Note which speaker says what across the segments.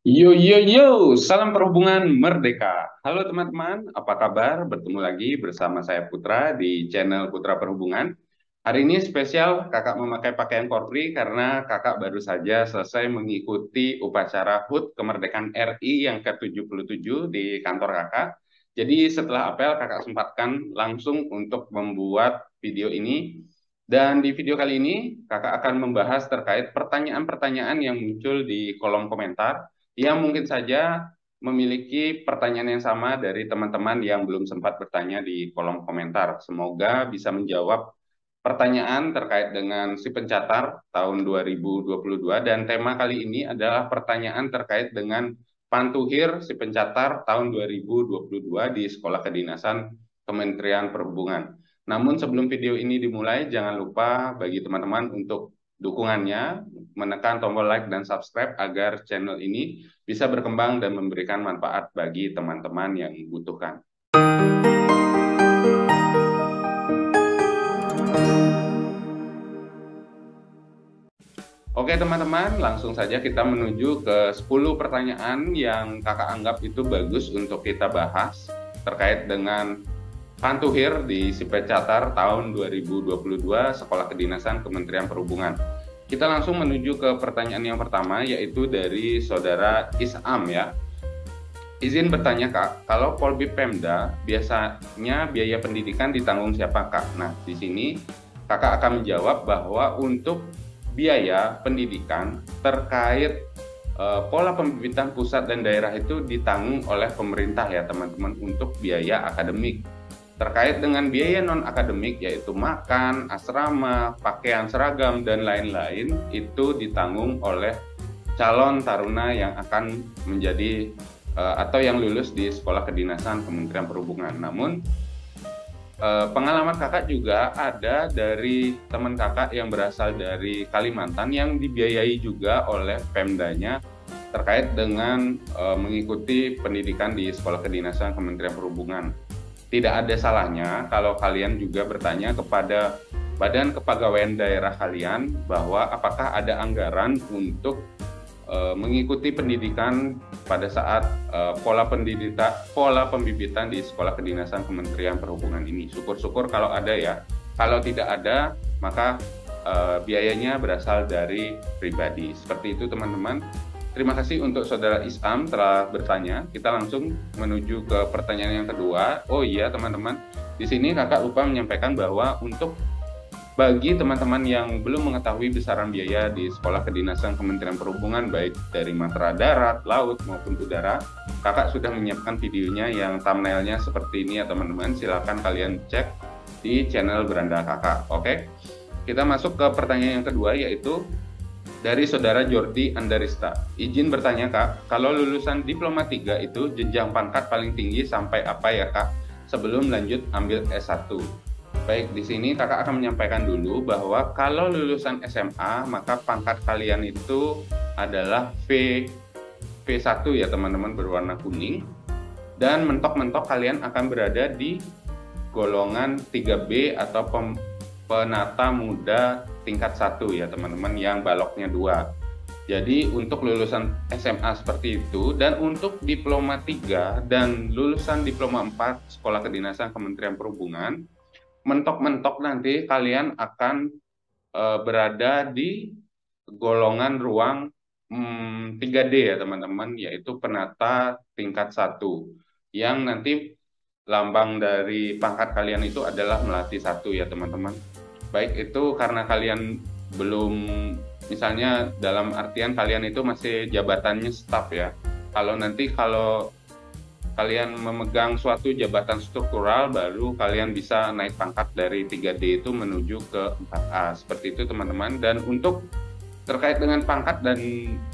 Speaker 1: Yo yo yo, salam perhubungan merdeka. Halo teman-teman, apa kabar? Bertemu lagi bersama saya Putra di channel Putra Perhubungan. Hari ini spesial kakak memakai pakaian korpri karena kakak baru saja selesai mengikuti upacara HUT Kemerdekaan RI yang ke-77 di kantor kakak. Jadi setelah apel kakak sempatkan langsung untuk membuat video ini. Dan di video kali ini kakak akan membahas terkait pertanyaan-pertanyaan yang muncul di kolom komentar yang mungkin saja memiliki pertanyaan yang sama dari teman-teman yang belum sempat bertanya di kolom komentar. Semoga bisa menjawab pertanyaan terkait dengan si pencatar tahun 2022 dan tema kali ini adalah pertanyaan terkait dengan Pantuhir si pencatar tahun 2022 di Sekolah Kedinasan Kementerian Perhubungan. Namun sebelum video ini dimulai, jangan lupa bagi teman-teman untuk dukungannya, menekan tombol like dan subscribe agar channel ini bisa berkembang dan memberikan manfaat bagi teman-teman yang membutuhkan. Oke teman-teman, langsung saja kita menuju ke 10 pertanyaan yang kakak anggap itu bagus untuk kita bahas terkait dengan Pantuhir di Sipecatar tahun 2022 Sekolah Kedinasan Kementerian Perhubungan. Kita langsung menuju ke pertanyaan yang pertama, yaitu dari saudara Isam ya. Izin bertanya Kak, kalau Polbip Pemda biasanya biaya pendidikan ditanggung siapa Kak? Nah, di sini Kakak akan menjawab bahwa untuk biaya pendidikan terkait pola pembibitan pusat dan daerah itu ditanggung oleh pemerintah ya teman-teman untuk biaya akademik. Terkait dengan biaya non-akademik yaitu makan, asrama, pakaian seragam, dan lain-lain itu ditanggung oleh calon taruna yang akan menjadi atau yang lulus di Sekolah Kedinasan Kementerian Perhubungan. Namun pengalaman kakak juga ada dari teman kakak yang berasal dari Kalimantan yang dibiayai juga oleh Pemdanya terkait dengan mengikuti pendidikan di Sekolah Kedinasan Kementerian Perhubungan. Tidak ada salahnya kalau kalian juga bertanya kepada Badan Kepegawaian Daerah kalian bahwa apakah ada anggaran untuk mengikuti pendidikan pada saat pola pembibitan di Sekolah Kedinasan Kementerian Perhubungan ini. Syukur-syukur kalau ada ya. Kalau tidak ada, maka biayanya berasal dari pribadi. Seperti itu teman-teman. Terima kasih untuk saudara Isam telah bertanya. Kita langsung menuju ke pertanyaan yang kedua. Oh iya teman-teman, di sini kakak lupa menyampaikan bahwa untuk bagi teman-teman yang belum mengetahui besaran biaya di Sekolah Kedinasan Kementerian Perhubungan baik dari matra darat, laut maupun udara, kakak sudah menyiapkan videonya yang thumbnailnya seperti ini ya teman-teman. Silakan kalian cek di channel Beranda Kakak. Oke, kita masuk ke pertanyaan yang kedua yaitu dari saudara Jordi Andarista. Izin bertanya Kak, kalau lulusan Diploma 3 itu jenjang pangkat paling tinggi sampai apa ya Kak sebelum lanjut ambil S1? Baik, di sini kakak akan menyampaikan dulu bahwa kalau lulusan SMA, maka pangkat kalian itu adalah V1 ya teman-teman, berwarna kuning. Dan mentok-mentok kalian akan berada di golongan 3B atau penata muda tingkat 1 ya teman-teman, yang baloknya 2. Jadi untuk lulusan SMA seperti itu, dan untuk Diploma 3 dan lulusan Diploma 4 Sekolah Kedinasan Kementerian Perhubungan, mentok-mentok nanti kalian akan berada di golongan ruang 3D ya teman-teman, yaitu penata tingkat 1 yang nanti lambang dari pangkat kalian itu adalah melati 1 ya teman-teman. Baik itu karena kalian belum, misalnya dalam artian kalian itu masih jabatannya staf ya. Kalau kalian memegang suatu jabatan struktural, baru kalian bisa naik pangkat dari 3D itu menuju ke 4A. Seperti itu teman-teman. Dan untuk terkait dengan pangkat dan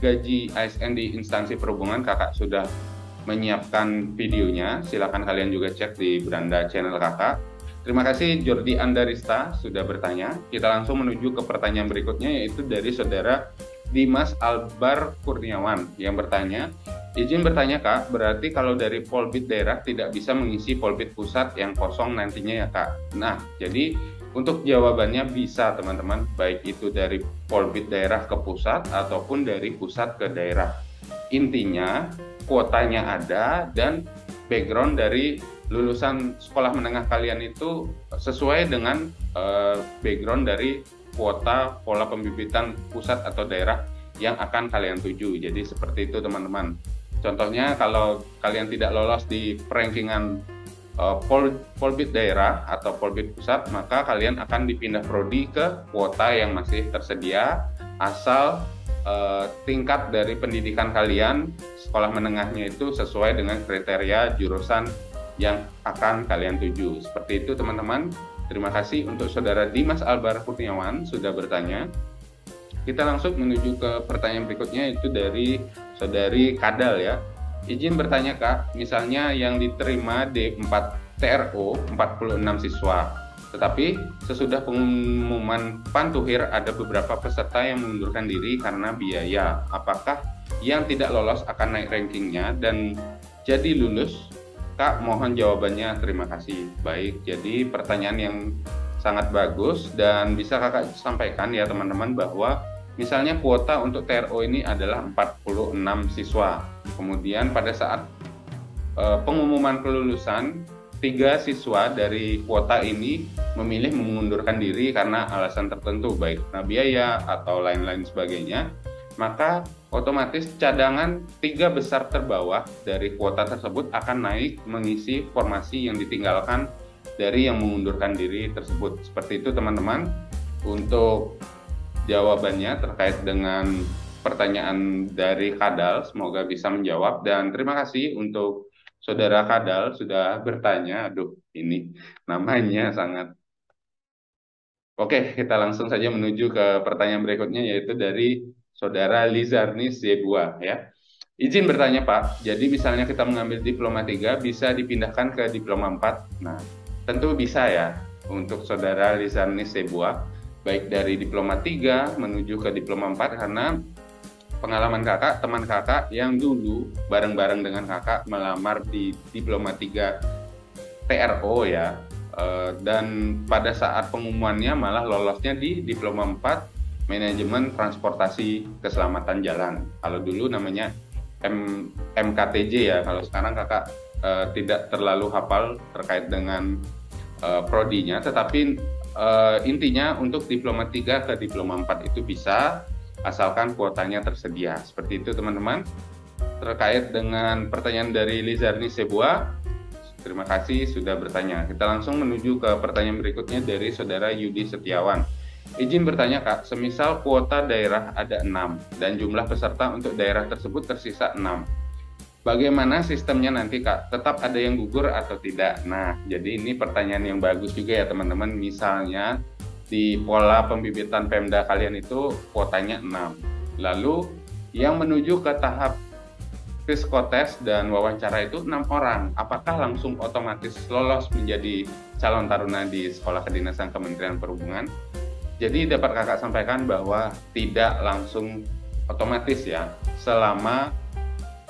Speaker 1: gaji ASN di instansi perhubungan, kakak sudah menyiapkan videonya. Silakan kalian juga cek di beranda channel kakak. Terima kasih Jordi Andarista sudah bertanya. Kita langsung menuju ke pertanyaan berikutnya, yaitu dari saudara Dimas Albar Kurniawan yang bertanya, izin bertanya Kak, berarti kalau dari Polbit daerah tidak bisa mengisi Polbit pusat yang kosong nantinya ya Kak? Nah, jadi untuk jawabannya bisa teman-teman, baik itu dari Polbit daerah ke pusat ataupun dari pusat ke daerah. Intinya kuotanya ada dan background dari lulusan sekolah menengah kalian itu sesuai dengan background dari kuota pola pembibitan pusat atau daerah yang akan kalian tuju. Jadi seperti itu teman-teman. Contohnya kalau kalian tidak lolos di rankingan Polbit daerah atau Polbit pusat, maka kalian akan dipindah prodi ke kuota yang masih tersedia, asal tingkat dari pendidikan kalian, sekolah menengahnya itu sesuai dengan kriteria jurusan yang akan kalian tuju. Seperti itu teman-teman. Terima kasih untuk Saudara Dimas Albar Kurniawan sudah bertanya. Kita langsung menuju ke pertanyaan berikutnya, itu dari Saudari Kadal ya. Izin bertanya Kak, misalnya yang diterima D4 TRO 46 siswa, tetapi sesudah pengumuman Pantuhir ada beberapa peserta yang mengundurkan diri karena biaya. Apakah yang tidak lolos akan naik rankingnya dan jadi lulus? Kak, mohon jawabannya. Terima kasih. Baik, jadi pertanyaan yang sangat bagus dan bisa Kakak sampaikan ya teman-teman bahwa misalnya kuota untuk TRO ini adalah 46 siswa. Kemudian pada saat pengumuman kelulusan, 3 siswa dari kuota ini memilih mengundurkan diri karena alasan tertentu, baik karena biaya atau lain-lain sebagainya, maka otomatis cadangan 3 besar terbawah dari kuota tersebut akan naik mengisi formasi yang ditinggalkan dari yang mengundurkan diri tersebut. Seperti itu teman-teman untuk jawabannya terkait dengan pertanyaan dari Kadal. Semoga bisa menjawab dan terima kasih untuk Saudara Kadal sudah bertanya. Aduh, ini namanya sangat. Oke, kita langsung saja menuju ke pertanyaan berikutnya, yaitu dari Saudara Lizarni Zebua ya. Izin bertanya Pak, jadi misalnya kita mengambil diploma 3 bisa dipindahkan ke diploma 4. Nah, tentu bisa ya untuk Saudara Lizarni Zebua, baik dari diploma 3 menuju ke diploma 4 karena pengalaman kakak, teman kakak yang dulu bareng-bareng dengan kakak melamar di diploma 3 TRO ya, dan pada saat pengumumannya malah lolosnya di diploma 4 manajemen transportasi keselamatan jalan. Kalau dulu namanya MKTJ ya, kalau sekarang kakak tidak terlalu hafal terkait dengan prodinya, tetapi intinya untuk diploma 3 ke diploma 4 itu bisa, asalkan kuotanya tersedia. Seperti itu teman-teman. Terkait dengan pertanyaan dari Lizarni Sebua, terima kasih sudah bertanya. Kita langsung menuju ke pertanyaan berikutnya dari Saudara Yudi Setiawan. Izin bertanya Kak, semisal kuota daerah ada 6 dan jumlah peserta untuk daerah tersebut tersisa 6. Bagaimana sistemnya nanti Kak? Tetap ada yang gugur atau tidak? Nah, jadi ini pertanyaan yang bagus juga ya teman-teman. Misalnya di pola pembibitan Pemda kalian itu kuotanya 6. Lalu yang menuju ke tahap psikotes dan wawancara itu 6 orang. Apakah langsung otomatis lolos menjadi calon taruna di Sekolah Kedinasan Kementerian Perhubungan? Jadi dapat kakak sampaikan bahwa tidak langsung otomatis ya, selama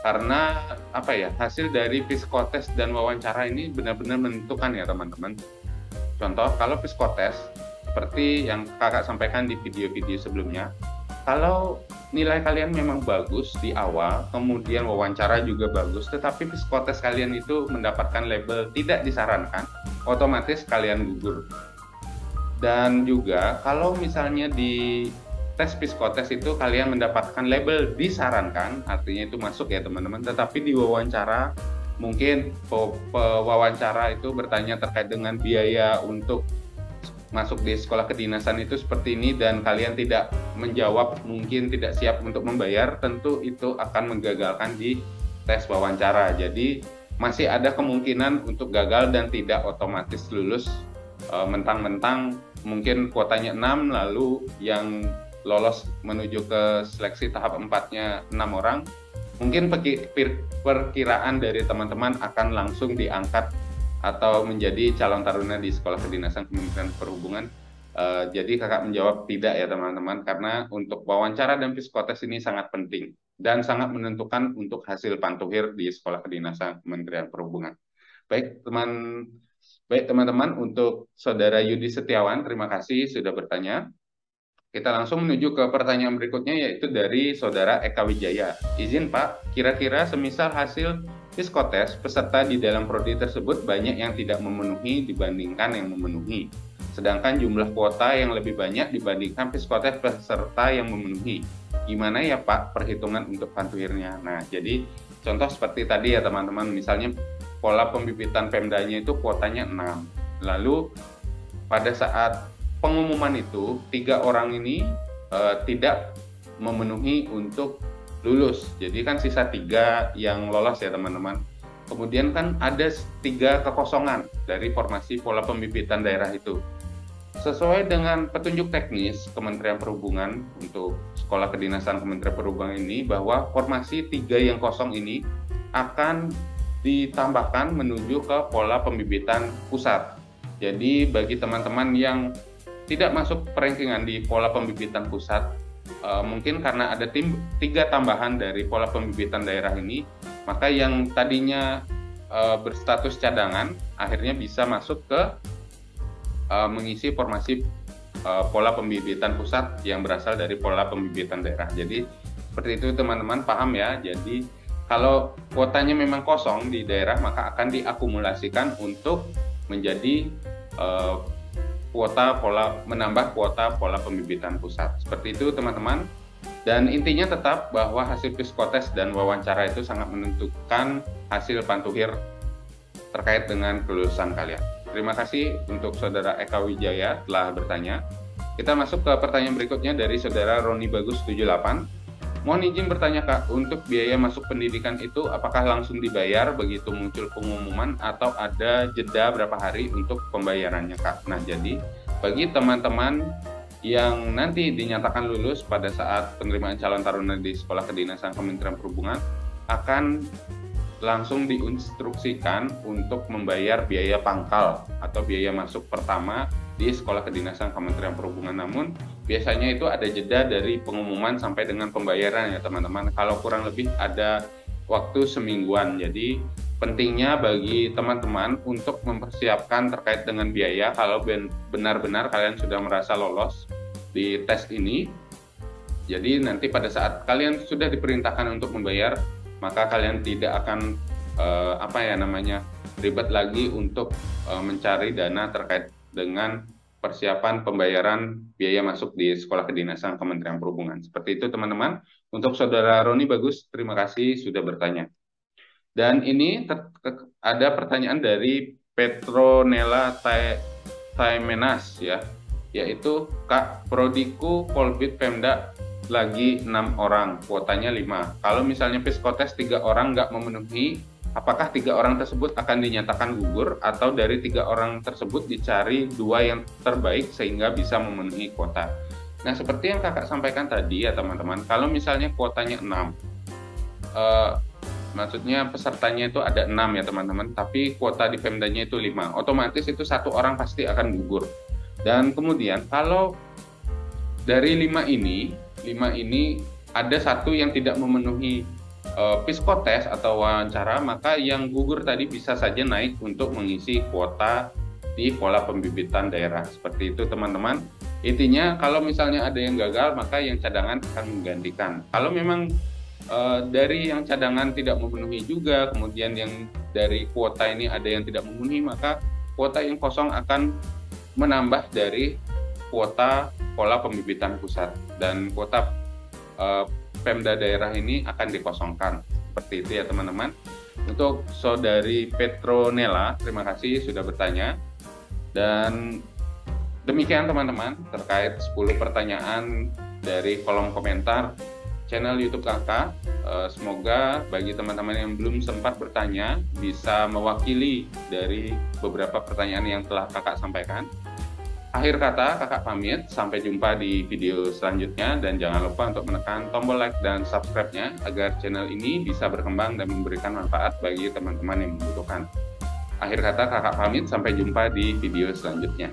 Speaker 1: karena apa ya, hasil dari psikotes dan wawancara ini benar-benar menentukan ya teman-teman. Contoh, kalau psikotes seperti yang kakak sampaikan di video-video sebelumnya, kalau nilai kalian memang bagus di awal, kemudian wawancara juga bagus, tetapi psikotes kalian itu mendapatkan label tidak disarankan, otomatis kalian gugur. Dan juga kalau misalnya di tes psikotes itu kalian mendapatkan label disarankan, artinya itu masuk ya teman-teman, tetapi di wawancara mungkin pewawancara itu bertanya terkait dengan biaya untuk masuk di sekolah kedinasan itu seperti ini dan kalian tidak menjawab, mungkin tidak siap untuk membayar, tentu itu akan menggagalkan di tes wawancara. Jadi masih ada kemungkinan untuk gagal dan tidak otomatis lulus mentang-mentang mungkin kuotanya 6 lalu yang lolos menuju ke seleksi tahap 4-nya 6 orang. Mungkin perkiraan dari teman-teman akan langsung diangkat atau menjadi calon taruna di Sekolah Kedinasan Kementerian Perhubungan. Jadi kakak menjawab tidak ya teman-teman, karena untuk wawancara dan psikotes ini sangat penting dan sangat menentukan untuk hasil pantuhir di Sekolah Kedinasan Kementerian Perhubungan. Baik teman-teman, untuk Saudara Yudi Setiawan, terima kasih sudah bertanya. Kita langsung menuju ke pertanyaan berikutnya, yaitu dari Saudara Eka Wijaya. Izin Pak, kira-kira semisal hasil psikotes peserta di dalam prodi tersebut banyak yang tidak memenuhi dibandingkan yang memenuhi. Sedangkan jumlah kuota yang lebih banyak dibandingkan psikotes peserta yang memenuhi. Gimana ya Pak perhitungan untuk pantuhirnya? Nah, jadi contoh seperti tadi ya teman-teman, misalnya pola pembibitan Pemdanya itu kuotanya 6. Lalu pada saat pengumuman itu 3 orang ini tidak memenuhi untuk lulus. Jadi kan sisa 3 yang lolos ya teman-teman. Kemudian kan ada 3 kekosongan dari formasi pola pembibitan daerah itu. Sesuai dengan petunjuk teknis Kementerian Perhubungan untuk Sekolah Kedinasan Kementerian Perhubungan ini, bahwa formasi 3 yang kosong ini akan ditambahkan menuju ke pola pembibitan pusat. Jadi bagi teman-teman yang tidak masuk perankingan di pola pembibitan pusat, mungkin karena ada 3 tambahan dari pola pembibitan daerah ini, maka yang tadinya berstatus cadangan akhirnya bisa masuk ke mengisi formasi pola pembibitan pusat yang berasal dari pola pembibitan daerah. Jadi seperti itu teman-teman, paham ya. Jadi kalau kuotanya memang kosong di daerah, maka akan diakumulasikan untuk menjadi menambah kuota pola pembibitan pusat. Seperti itu teman-teman. Dan intinya tetap bahwa hasil psikotes dan wawancara itu sangat menentukan hasil pantuhir terkait dengan kelulusan kalian. Terima kasih untuk Saudara Eka Wijaya telah bertanya. Kita masuk ke pertanyaan berikutnya dari Saudara Roni Bagus 78. Mohon izin bertanya Kak, untuk biaya masuk pendidikan itu apakah langsung dibayar begitu muncul pengumuman atau ada jeda berapa hari untuk pembayarannya Kak? Nah, jadi bagi teman-teman yang nanti dinyatakan lulus pada saat penerimaan calon taruna di Sekolah Kedinasan Kementerian Perhubungan, akan langsung diinstruksikan untuk membayar biaya pangkal atau biaya masuk pertama di Sekolah Kedinasan Kementerian Perhubungan. Namun biasanya itu ada jeda dari pengumuman sampai dengan pembayaran ya teman-teman. Kalau kurang lebih ada waktu semingguan. Jadi pentingnya bagi teman-teman untuk mempersiapkan terkait dengan biaya kalau benar-benar kalian sudah merasa lolos di tes ini. Jadi nanti pada saat kalian sudah diperintahkan untuk membayar, maka kalian tidak akan ribet lagi untuk mencari dana terkait dengan persiapan pembayaran biaya masuk di Sekolah Kedinasan Kementerian Perhubungan. Seperti itu teman-teman. Untuk Saudara Roni Bagus, terima kasih sudah bertanya. Dan ini ada pertanyaan dari Petronella Taimenas ya, yaitu Kak, prodiku Polbit Pemda lagi 6 orang, kuotanya 5. Kalau misalnya psikotes 3 orang nggak memenuhi, apakah 3 orang tersebut akan dinyatakan gugur atau dari 3 orang tersebut dicari 2 yang terbaik sehingga bisa memenuhi kuota? Nah, seperti yang kakak sampaikan tadi ya teman-teman, kalau misalnya kuotanya 6, maksudnya pesertanya itu ada 6 ya teman-teman, tapi kuota di Pemdanya itu 5, otomatis itu 1 orang pasti akan gugur. Dan kemudian kalau dari 5 ini ada 1 yang tidak memenuhi psikotes atau wawancara, maka yang gugur tadi bisa saja naik untuk mengisi kuota di pola pembibitan daerah. Seperti itu teman-teman. Intinya kalau misalnya ada yang gagal, maka yang cadangan akan menggantikan. Kalau memang dari yang cadangan tidak memenuhi juga, kemudian yang dari kuota ini ada yang tidak memenuhi, maka kuota yang kosong akan menambah dari kuota pola pembibitan pusat, dan kuota Pemda daerah ini akan dikosongkan. Seperti itu ya teman-teman. Untuk Saudari Petronella, terima kasih sudah bertanya. Dan demikian teman-teman terkait 10 pertanyaan dari kolom komentar channel YouTube kakak. Semoga bagi teman-teman yang belum sempat bertanya bisa mewakili dari beberapa pertanyaan yang telah kakak sampaikan. Akhir kata, kakak pamit. Sampai jumpa di video selanjutnya, dan jangan lupa untuk menekan tombol like dan subscribe-nya agar channel ini bisa berkembang dan memberikan manfaat bagi teman-teman yang membutuhkan. Akhir kata, kakak pamit. Sampai jumpa di video selanjutnya.